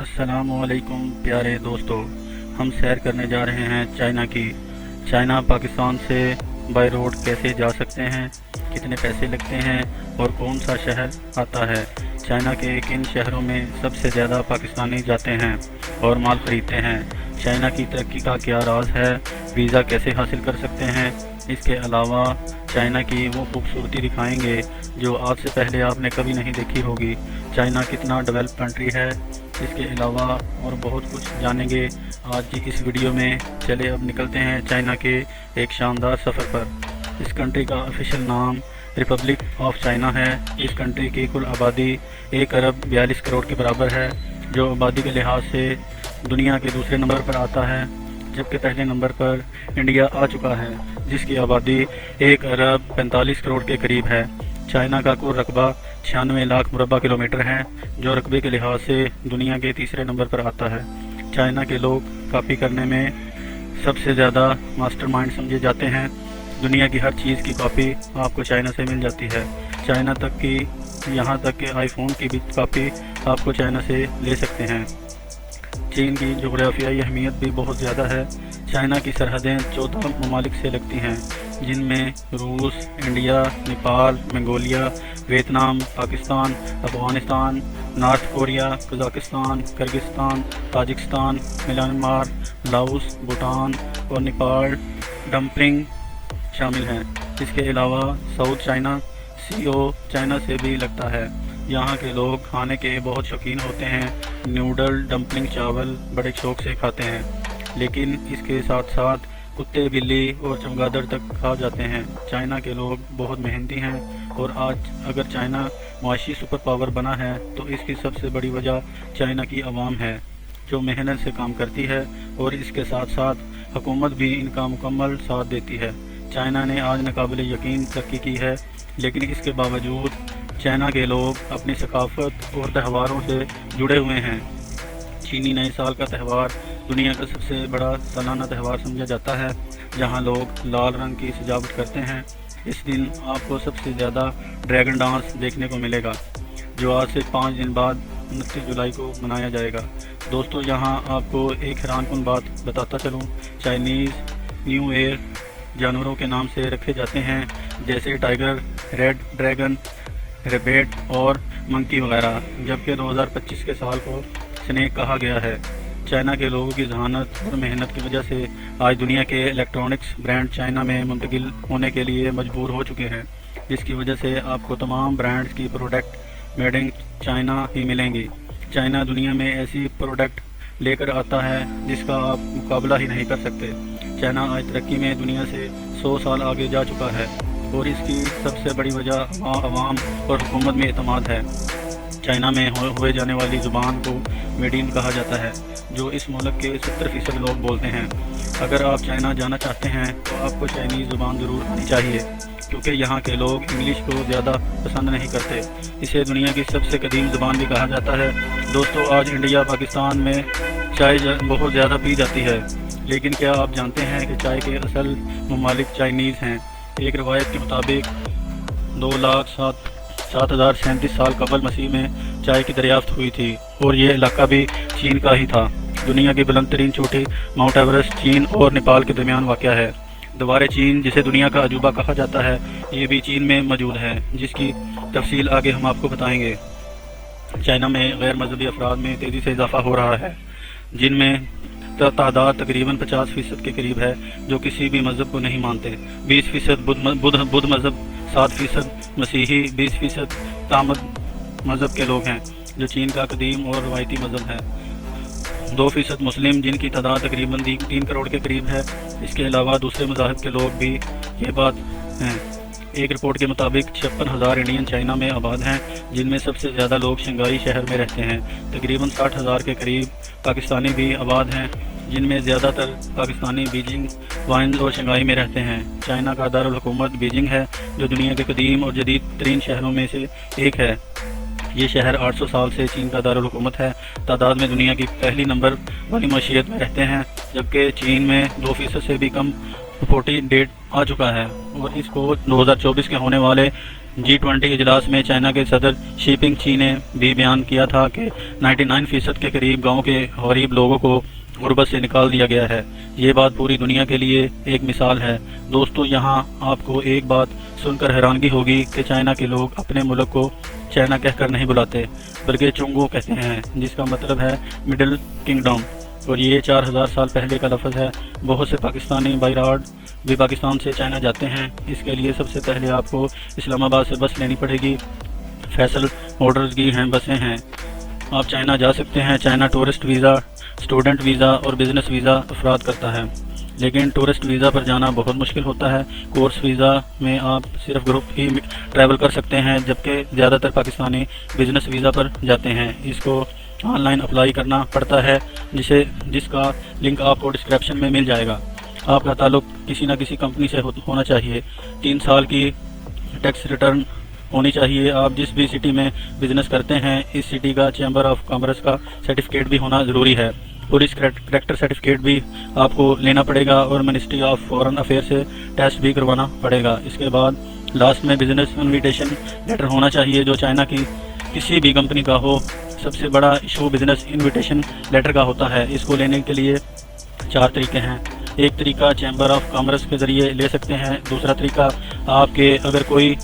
السلام علیکم پیارے دوستو، ہم سیر کرنے جا رہے ہیں چائنا کی۔ چائنا پاکستان سے بائی روڈ کیسے جا سکتے ہیں، کتنے پیسے لگتے ہیں اور کون سا شہر آتا ہے۔ چائنا کے کن شہروں میں سب سے زیادہ پاکستانی جاتے ہیں اور مال خریدتے ہیں۔ چائنا کی ترقی کا کیا راز ہے، ویزا کیسے حاصل کر سکتے ہیں۔ اس کے علاوہ چائنا کی وہ خوبصورتی دکھائیں گے جو آج سے پہلے آپ نے کبھی نہیں دیکھی ہوگی۔ چائنا کتنا ڈیولپ کنٹری ہے، اس کے علاوہ اور بہت کچھ جانیں گے آج کی اس ویڈیو میں۔ چلے اب نکلتے ہیں چائنا کے ایک شاندار سفر پر۔ اس کنٹری کا آفیشیل نام ریپبلک آف چائنا ہے۔ اس کنٹری کی کل آبادی 1 ارب 42 کروڑ کے برابر ہے، جو آبادی کے لحاظ سے دنیا کے دوسرے نمبر پر آتا ہے، جبکہ پہلے نمبر پر انڈیا آ چکا ہے جس کی آبادی 1 ارب 45 کروڑ کے قریب ہے۔ چائنا کا کل رقبہ 96 لاکھ مربع کلومیٹر ہے، جو رقبے کے لحاظ سے دنیا کے تیسرے نمبر پر آتا ہے۔ چائنا کے لوگ کاپی کرنے میں سب سے زیادہ ماسٹر مائنڈ سمجھے جاتے ہیں۔ دنیا کی ہر چیز کی کاپی آپ کو چائنا سے مل جاتی ہے، چائنا تک کی یہاں تک کہ آئی فون کی بھی کاپی آپ کو چائنا سے لے سکتے ہیں۔ چین کی جغرافیائی اہمیت بھی بہت زیادہ ہے۔ چائنا کی سرحدیں 14 ممالک سے لگتی ہیں، جن میں روس، India, Nepal, Mongolia, Vietnam, Pakistan, Afghanistan, north Korea, Kazakhstan, Kyrgyzstan, Tajikistan, Myanmar, Laos, Bhutan اور نیپال ڈمپلنگ شامل ہیں۔ اس کے علاوہ ساؤتھ چائنا سی او چائنا سے بھی لگتا ہے۔ یہاں کے لوگ کھانے کے بہت شوقین ہوتے ہیں، نیوڈل، ڈمپلنگ، چاول بڑے شوق سے کھاتے ہیں، لیکن اس کے ساتھ ساتھ کتے، بلی اور چمگادڑ تک کھا جاتے ہیں۔ چائنا کے لوگ بہت محنتی ہیں اور آج اگر چائنا معاشی سپر پاور بنا ہے تو اس کی سب سے بڑی وجہ چائنا کی عوام ہے، جو محنت سے کام کرتی ہے اور اس کے ساتھ ساتھ حکومت بھی ان کا مکمل ساتھ دیتی ہے۔ چائنا نے آج ناقابل یقین ترقی کی ہے، لیکن اس کے باوجود چائنا کے لوگ اپنی ثقافت اور تہواروں سے جڑے ہوئے ہیں۔ چینی نئے سال کا تہوار دنیا کا سب سے بڑا سالانہ تہوار سمجھا جاتا ہے، جہاں لوگ لال رنگ کی سجاوٹ کرتے ہیں۔ اس دن آپ کو سب سے زیادہ ڈریگن ڈانس دیکھنے کو ملے گا، جو آج سے 5 دن بعد 29 جولائی کو منایا جائے گا۔ دوستو، یہاں آپ کو ایک حیران کن بات بتاتا چلوں، چائنیز نیو ایئر جانوروں کے نام سے رکھے جاتے ہیں، جیسے ٹائیگر، ریڈ ڈریگن، ریبٹ اور منکی وغیرہ، جبکہ 2025 کے سال کو سنیک کہا گیا ہے۔ چائنا کے لوگوں کی ذہانت اور محنت کی وجہ سے آج دنیا کے الیکٹرانکس برانڈ چائنا میں منتقل ہونے کے لیے مجبور ہو چکے ہیں، جس کی وجہ سے آپ کو تمام برانڈز کی پروڈکٹ میڈ ان چائنا ہی ملیں گی۔ چائنا دنیا میں ایسی پروڈکٹ لے کر آتا ہے جس کا آپ مقابلہ ہی نہیں کر سکتے۔ چائنا آج ترقی میں دنیا سے 100 سال آگے جا چکا ہے اور اس کی سب سے بڑی وجہ عوام اور حکومت میں اعتماد ہے۔ چائنا میں ہوئے جانے والی زبان کو میڈین کہا جاتا ہے، جو اس ملک کے 70% لوگ بولتے ہیں۔ اگر آپ چائنا جانا چاہتے ہیں تو آپ کو چائنیز زبان ضرور آنی چاہیے، کیونکہ یہاں کے لوگ انگلش کو زیادہ پسند نہیں کرتے۔ اسے دنیا کی سب سے قدیم زبان بھی کہا جاتا ہے۔ دوستو، آج انڈیا، پاکستان میں چائے بہت زیادہ پی جاتی ہے، لیکن کیا آپ جانتے ہیں کہ چائے کے اصل ممالک چائنیز ہیں؟ ایک روایت کے مطابق 2,07,037 سال قبل مسیح میں چائے کی دریافت ہوئی تھی اور یہ علاقہ بھی چین کا ہی تھا۔ دنیا کی بلند ترین چوٹی ماؤنٹ ایورسٹ چین اور نیپال کے درمیان واقع ہے۔ دوبارہ چین، جسے دنیا کا عجوبہ کہا جاتا ہے، یہ بھی چین میں موجود ہے، جس کی تفصیل آگے ہم آپ کو بتائیں گے۔ چائنا میں غیر مذہبی افراد میں تیزی سے اضافہ ہو رہا ہے، جن میں تعداد تقریباً 50% کے قریب ہے جو کسی بھی مذہب کو نہیں مانتے۔ 20% بدھ مذہب، 7% مسیحی، 20% تامل مذہب کے لوگ ہیں، جو چین کا قدیم اور روایتی مذہب ہے۔ 2% مسلم، جن کی تعداد تقریباً 3 کروڑ کے قریب ہے۔ اس کے علاوہ دوسرے مذاہب کے لوگ بھی یہ بات ہیں۔ ایک رپورٹ کے مطابق 56,000 انڈین چائنا میں آباد ہیں، جن میں سب سے زیادہ لوگ شنگھائی شہر میں رہتے ہیں۔ تقریباً 60,000 کے قریب پاکستانی بھی آباد ہیں، جن میں زیادہ تر پاکستانی بیجنگ، وائنز اور شنگھائی میں رہتے ہیں۔ چائنا کا دارالحکومت بیجنگ ہے، جو دنیا کے قدیم اور جدید ترین شہروں میں سے ایک ہے۔ یہ شہر 800 سال سے چین کا دارالحکومت ہے۔ تعداد میں دنیا کی پہلی نمبر والی معیشت میں رہتے ہیں، جبکہ چین میں 2% سے بھی کم رپورٹی ڈیٹ آ چکا ہے اور اس کو 2024 کے ہونے والے G20 اجلاس میں چائنا کے صدر شی پنگ چی نے بھی بیان کیا تھا کہ 99% کے قریب گاؤں کے غریب لوگوں کو غربت سے نکال دیا گیا ہے۔ یہ بات پوری دنیا کے لیے ایک مثال ہے۔ دوستو، یہاں آپ کو ایک بات سن کر حیرانگی ہوگی کہ چائنا کے لوگ اپنے ملک کو چائنا کہہ کر نہیں بلاتے بلکہ چنگو کہتے ہیں، جس کا مطلب ہے مڈل کنگڈم، اور یہ 4000 سال پہلے کا لفظ ہے۔ بہت سے پاکستانی بائی روڈ بھی پاکستان سے چائنا جاتے ہیں۔ اس کے لیے سب سے پہلے آپ کو اسلام آباد سے بس لینی پڑے گی۔ فیصل موٹرز کی بسیں ہیں، آپ چائنا جا سکتے ہیں۔ China tourist visa, student visa اور بزنس ویزا افراد کرتا ہے، لیکن ٹورسٹ ویزا پر جانا بہت مشکل ہوتا ہے۔ کورس ویزا میں آپ صرف گروپ ہی ٹریول کر سکتے ہیں، جبکہ زیادہ تر پاکستانی بزنس ویزا پر جاتے ہیں۔ اس کو آن لائن اپلائی کرنا پڑتا ہے، جس کا لنک آپ کو ڈسکرپشن میں مل جائے گا۔ آپ کا تعلق کسی نہ کسی کمپنی سے ہونا چاہیے۔ 3 سال کی ٹیکس ریٹرن ہونی چاہیے۔ آپ جس بھی سٹی میں بزنس کرتے ہیں، اس سٹی کا چیمبر آف کامرس کا سرٹیفکیٹ بھی ہونا ضروری ہے۔ پولیس کریکٹر سرٹیفکیٹ بھی آپ کو لینا پڑے گا اور منسٹری آف فورن افیئر سے ٹیسٹ بھی کروانا پڑے گا۔ اس کے بعد لاسٹ میں بزنس انویٹیشن لیٹر ہونا چاہیے جو چائنا کی کسی بھی کمپنی کا ہو۔ سب سے بڑا ایشو بزنس انویٹیشن لیٹر کا ہوتا ہے۔ اس کو لینے کے لیے 4 طریقے ہیں۔ ایک طریقہ چیمبر آف کامرس کے ذریعے لے سکتے ہیں۔ دوسرا طریقہ آپ کے اگر کوئی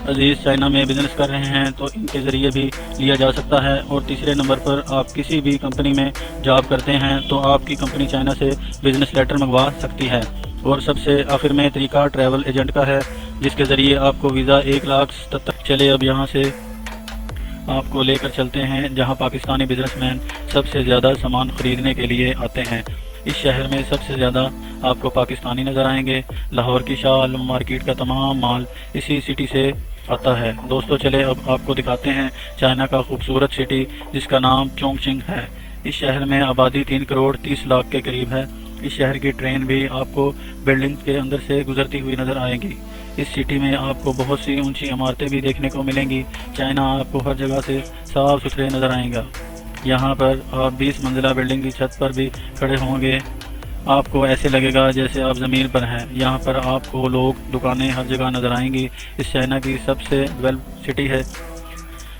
عزیز چائنا میں بزنس کر رہے ہیں تو ان کے ذریعے بھی لیا جا سکتا ہے۔ اور تیسرے نمبر پر آپ کسی بھی کمپنی میں جاب کرتے ہیں تو آپ کی کمپنی چائنا سے بزنس لیٹر منگوا سکتی ہے۔ اور سب سے آخر میں طریقہ ٹریول ایجنٹ کا ہے، جس کے ذریعے آپ کو ویزا 1,77,000 چلے۔ اب یہاں سے آپ کو لے کر چلتے ہیں جہاں پاکستانی بزنس مین سب سے زیادہ سامان خریدنے کے لیے آتے ہیں۔ اس شہر میں سب سے زیادہ آپ کو پاکستانی نظر آئیں گے۔ لاہور کی شاہ عالم مارکیٹ کا تمام مال اسی سٹی سے آتا ہے۔ دوستو، چلے اب آپ کو دکھاتے ہیں چائنا کا خوبصورت سٹی جس کا نام چونگ چنگ ہے۔ اس شہر میں آبادی 3 کروڑ 30 لاکھ کے قریب ہے۔ اس شہر کی ٹرین بھی آپ کو بلڈنگ کے اندر سے گزرتی ہوئی نظر آئے گی۔ اس سٹی میں آپ کو بہت سی اونچی عمارتیں بھی دیکھنے کو ملیں گی۔ چائنا آپ کو ہر جگہ سے صاف ستھرے نظر آئیں گا۔ یہاں پر آپ 20 منزلہ بلڈنگ کی چھت پر بھی کھڑے ہوں گے، آپ کو ایسے لگے گا جیسے آپ زمین پر ہیں۔ یہاں پر آپ کو لوگ، دکانیں ہر جگہ نظر آئیں گی۔ اس چائنا کی سب سے ڈیولپ سٹی ہے۔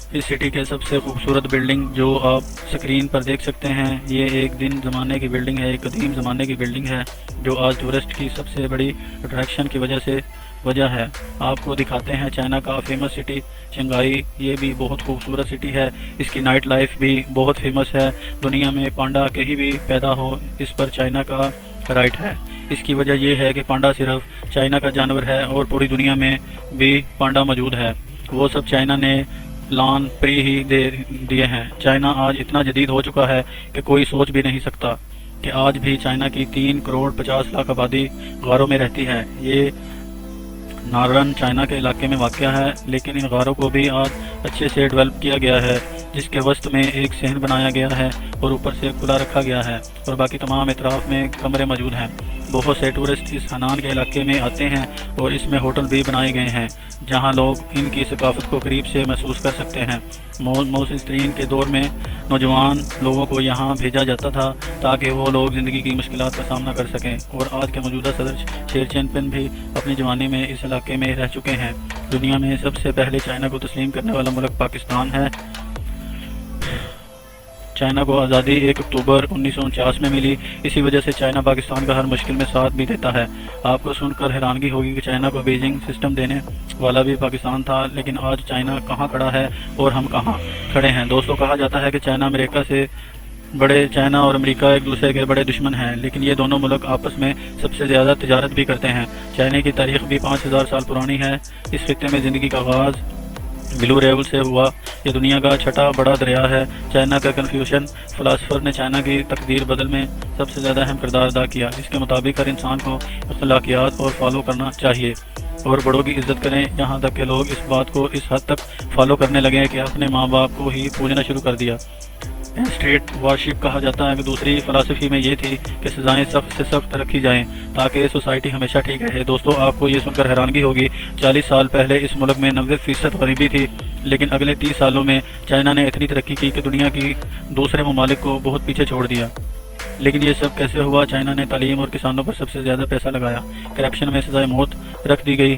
اس سٹی کے سب سے خوبصورت بلڈنگ جو آپ سکرین پر دیکھ سکتے ہیں، یہ ایک دن زمانے کی بلڈنگ ہے، ایک قدیم زمانے کی بلڈنگ ہے جو آج ٹورسٹ کی سب سے بڑی اٹریکشن کی وجہ ہے۔ آپ کو دکھاتے ہیں چائنا کا فیمس سٹی شنگھائی۔ یہ بھی بہت خوبصورت سٹی ہے۔ اس کی نائٹ لائف بھی بہت فیمس ہے۔ دنیا میں پانڈا کہیں بھی پیدا ہو، اس پر چائنا کا رائٹ ہے۔ اس کی وجہ یہ ہے کہ پانڈا صرف چائنا کا جانور ہے اور پوری دنیا میں بھی پانڈا موجود ہے۔ وہ سب چائنا نے لان پری ہی دے دیے ہیں۔ چائنا آج اتنا جدید ہو چکا ہے کہ کوئی سوچ بھی نہیں سکتا کہ آج بھی چائنا کی 3 کروڑ 50 لاکھ آبادی غاروں میں رہتی ہے۔ یہ نارن چائنا کے علاقے میں واقع ہے، لیکن ان غاروں کو بھی آج اچھے سے ڈیولپ کیا گیا ہے، جس کے وسط میں ایک صحن بنایا گیا ہے اور اوپر سے کھلا رکھا گیا ہے، اور باقی تمام اطراف میں کمرے موجود ہیں۔ بہت سے ٹورسٹ اس خنان کے علاقے میں آتے ہیں اور اس میں ہوٹل بھی بنائے گئے ہیں جہاں لوگ ان کی ثقافت کو قریب سے محسوس کر سکتے ہیں۔ موسم کے دور میں نوجوان لوگوں کو یہاں بھیجا جاتا تھا تاکہ وہ لوگ زندگی کی مشکلات کا سامنا کر سکیں، اور آج کے موجودہ صدر شی جن پنگ بھی اپنی جوانی میں اس علاقے میں رہ چکے ہیں۔ دنیا میں سب سے پہلے چائنا کو تسلیم کرنے والا ملک پاکستان ہے۔ چائنا کو آزادی 1 اکتوبر 1949 میں ملی، اسی وجہ سے چائنا پاکستان کا ہر مشکل میں ساتھ بھی دیتا ہے۔ آپ کو سن کر حیرانگی ہوگی کہ چائنا کو بیجنگ سسٹم دینے والا بھی پاکستان تھا، لیکن آج چائنا کہاں کھڑا ہے اور ہم کہاں کھڑے ہیں۔ دوستوں، کہا جاتا ہے کہ چائنا اور امریکہ ایک دوسرے کے بڑے دشمن ہیں، لیکن یہ دونوں ملک آپس میں سب سے زیادہ تجارت بھی کرتے ہیں۔ چائنا کی تاریخ بھی 5000 سال پرانی ہے۔ اس خطے میں زندگی کا آغاز بلو ریول سے ہوا۔ یہ دنیا کا 6واں بڑا دریا ہے۔ چائنا کا کنفیوشن فلاسفر نے چائنا کی تقدیر بدل میں سب سے زیادہ اہم کردار ادا کیا، جس کے مطابق ہر انسان کو اخلاقیات اور فالو کرنا چاہیے اور بڑوں کی عزت کریں، یہاں تک کہ لوگ اس بات کو اس حد تک فالو کرنے لگے کہ اپنے ماں باپ کو ہی پوجنا شروع کر دیا۔ اسٹریٹ وارشپ کہا جاتا ہے کہ دوسری فلسفی میں یہ تھی کہ سزائیں سخت سے سخت رکھی جائیں تاکہ سوسائٹی ہمیشہ ٹھیک رہے۔ دوستو، آپ کو یہ سن کر حیرانگی ہوگی، 40 سال پہلے اس ملک میں 90% غریبی تھی، لیکن اگلے 30 سالوں میں چائنا نے اتنی ترقی کی کہ دنیا کی دوسرے ممالک کو بہت پیچھے چھوڑ دیا۔ لیکن یہ سب کیسے ہوا؟ چائنا نے تعلیم اور کسانوں پر سب سے زیادہ پیسہ لگایا، کرپشن میں سزائے موت رکھ دی گئی،